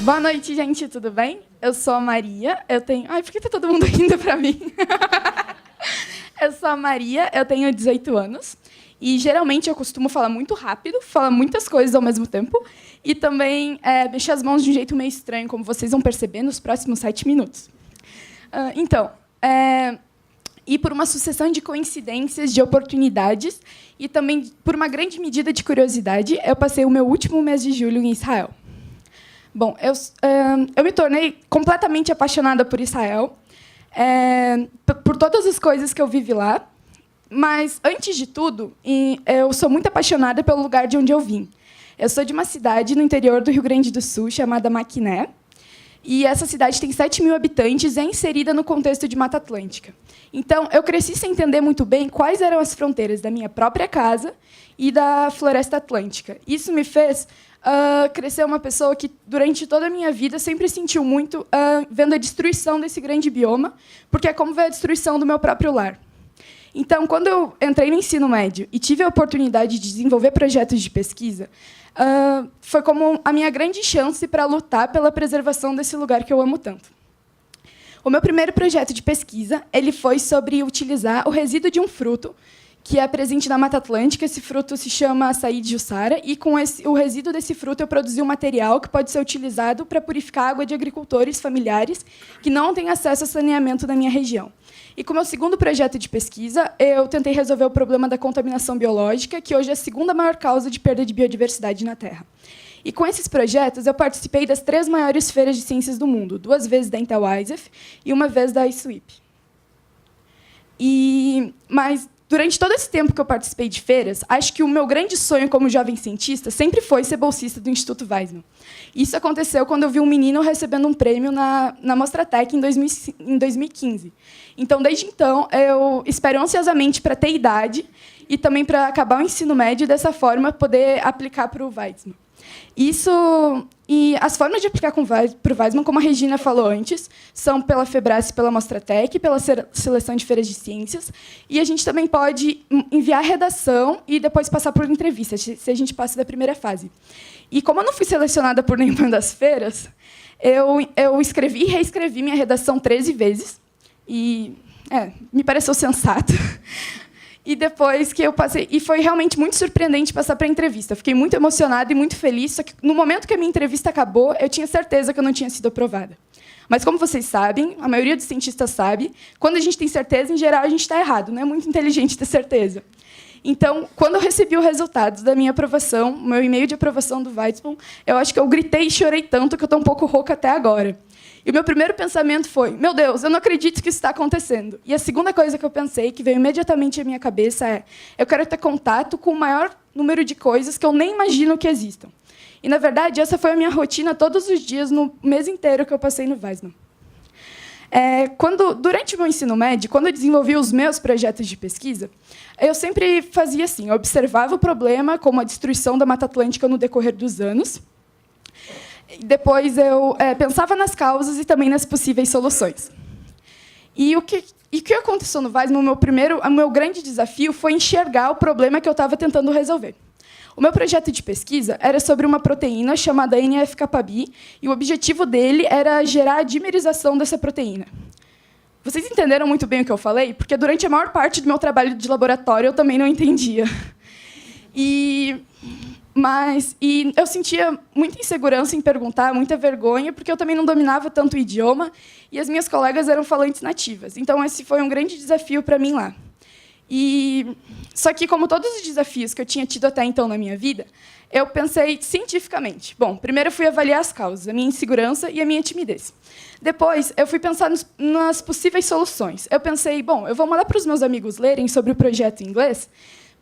Boa noite, gente, tudo bem? Eu sou a Maria, eu tenho... Ai, por que tá todo mundo rindo pra mim? Eu sou a Maria, eu tenho 18 anos. E, geralmente, eu costumo falar muito rápido, falar muitas coisas ao mesmo tempo. E também mexer as mãos de um jeito meio estranho, como vocês vão perceber nos próximos 7 minutos. E por uma sucessão de coincidências, de oportunidades, e também por uma grande medida de curiosidade, eu passei o meu último mês de julho em Israel. Bom, eu me tornei completamente apaixonada por Israel, por todas as coisas que eu vivi lá, mas, antes de tudo, eu sou muito apaixonada pelo lugar de onde eu vim. Eu sou de uma cidade no interior do Rio Grande do Sul, chamada Maquiné, e essa cidade tem 7.000 habitantes e é inserida no contexto de Mata Atlântica. Então, eu cresci sem entender muito bem quais eram as fronteiras da minha própria casa e da Floresta Atlântica. Isso me fez crescer uma pessoa que, durante toda a minha vida, sempre sentiu muito vendo a destruição desse grande bioma, porque é como ver a destruição do meu próprio lar. Então, quando eu entrei no ensino médio e tive a oportunidade de desenvolver projetos de pesquisa, foi como a minha grande chance para lutar pela preservação desse lugar que eu amo tanto. O meu primeiro projeto de pesquisa ele foi sobre utilizar o resíduo de um fruto que é presente na Mata Atlântica. Esse fruto se chama açaí de Jussara, e com o resíduo desse fruto eu produzi um material que pode ser utilizado para purificar a água de agricultores familiares que não têm acesso a saneamento na minha região. E, como meu segundo projeto de pesquisa, eu tentei resolver o problema da contaminação biológica, que hoje é a segunda maior causa de perda de biodiversidade na Terra. E, com esses projetos, eu participei das 3 maiores feiras de ciências do mundo, 2 vezes da Intel ISEF e 1 vez da ISWIP. Mas, durante todo esse tempo que eu participei de feiras, acho que o meu grande sonho como jovem cientista sempre foi ser bolsista do Instituto Weizmann. Isso aconteceu quando eu vi um menino recebendo um prêmio na Mostratec em 2015. Então, desde então, eu espero ansiosamente para ter idade e também para acabar o ensino médio e, dessa forma, poder aplicar para o Weizmann. E as formas de aplicar para o Weizmann, como a Regina falou antes, são pela Febrace e pela Mostratec, pela seleção de feiras de ciências, e a gente também pode enviar redação e depois passar por entrevista, se a gente passa da primeira fase. E, como eu não fui selecionada por nenhuma das feiras, eu escrevi e reescrevi minha redação 13 vezes, e me pareceu sensato. E depois que eu passei... E foi realmente muito surpreendente passar para a entrevista. Fiquei muito emocionada e muito feliz, só que, no momento que a minha entrevista acabou, eu tinha certeza que eu não tinha sido aprovada. Mas, como vocês sabem, a maioria dos cientistas sabe, quando a gente tem certeza, em geral, a gente está errado. Não é muito inteligente ter certeza. Então, quando eu recebi o resultado da minha aprovação, meu e-mail de aprovação do Weizmann, eu acho que eu gritei e chorei tanto que eu estou um pouco rouca até agora. E o meu primeiro pensamento foi: meu Deus, eu não acredito que isso está acontecendo. E a segunda coisa que eu pensei, que veio imediatamente à minha cabeça, é: eu quero ter contato com o maior número de coisas que eu nem imagino que existam. E, na verdade, essa foi a minha rotina todos os dias, no mês inteiro que eu passei no Weizmann. Durante o meu ensino médio, quando eu desenvolvi os meus projetos de pesquisa, eu sempre fazia assim: eu observava o problema, como a destruição da Mata Atlântica no decorrer dos anos. Depois, eu pensava nas causas e também nas possíveis soluções. E o que aconteceu no Weizmann, o meu grande desafio foi enxergar o problema que eu estava tentando resolver. O meu projeto de pesquisa era sobre uma proteína chamada NF-κB, e o objetivo dele era gerar a dimerização dessa proteína. Vocês entenderam muito bem o que eu falei? Porque, durante a maior parte do meu trabalho de laboratório, eu também não entendia. Mas eu sentia muita insegurança em perguntar, muita vergonha, porque eu também não dominava tanto o idioma e as minhas colegas eram falantes nativas. Então, esse foi um grande desafio para mim lá. Só que, como todos os desafios que eu tinha tido até então na minha vida, eu pensei cientificamente. Bom, primeiro eu fui avaliar as causas, a minha insegurança e a minha timidez. Depois, eu fui pensar nas possíveis soluções. Eu pensei: bom, eu vou mandar para os meus amigos lerem sobre o projeto em inglês,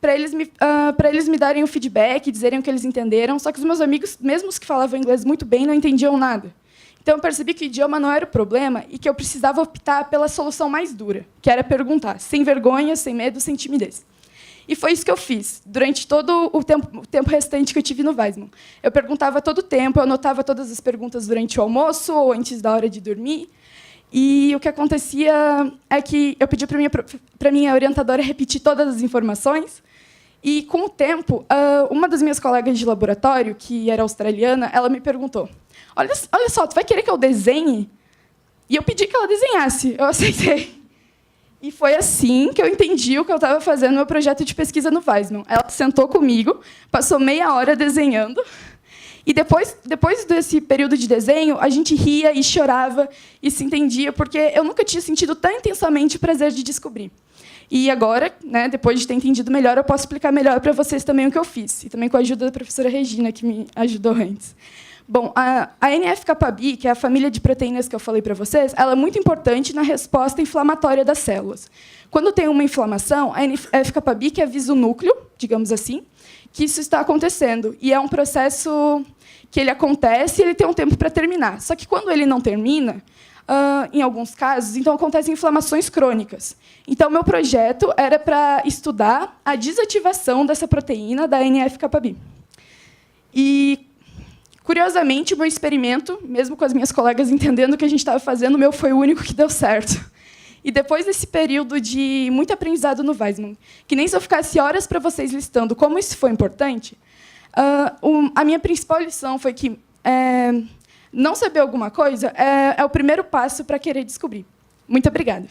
para eles me darem um feedback, dizerem o que eles entenderam, só que os meus amigos, mesmo os que falavam inglês muito bem, não entendiam nada. Então, eu percebi que o idioma não era o problema e que eu precisava optar pela solução mais dura, que era perguntar, sem vergonha, sem medo, sem timidez. E foi isso que eu fiz, durante todo o tempo restante que eu tive no Weizmann. Eu perguntava todo o tempo, eu anotava todas as perguntas durante o almoço ou antes da hora de dormir. E o que acontecia é que eu pedi para minha orientadora repetir todas as informações. E, com o tempo, uma das minhas colegas de laboratório, que era australiana, ela me perguntou: olha só, tu vai querer que eu desenhe? E eu pedi que ela desenhasse, eu aceitei. E foi assim que eu entendi o que eu estava fazendo no meu projeto de pesquisa no Weizmann. Ela sentou comigo, passou meia hora desenhando, e depois desse período de desenho, a gente ria e chorava e se entendia, porque eu nunca tinha sentido tão intensamente o prazer de descobrir. E agora, né, depois de ter entendido melhor, eu posso explicar melhor para vocês também o que eu fiz, e também com a ajuda da professora Regina, que me ajudou antes. Bom, a NF-κB, que é a família de proteínas que eu falei para vocês, ela é muito importante na resposta inflamatória das células. Quando tem uma inflamação, a NF-κB que avisa o núcleo, digamos assim, que isso está acontecendo. E é um processo que ele acontece e ele tem um tempo para terminar. Só que, quando ele não termina, em alguns casos, então acontecem inflamações crônicas. Então, meu projeto era para estudar a desativação dessa proteína da NF-κB. E, curiosamente, o meu experimento, mesmo com as minhas colegas entendendo o que a gente estava fazendo, o meu foi o único que deu certo. E depois desse período de muito aprendizado no Weizmann, que nem se eu ficasse horas para vocês listando como isso foi importante, a minha principal lição foi que não saber alguma coisa é o primeiro passo para querer descobrir. Muito obrigada.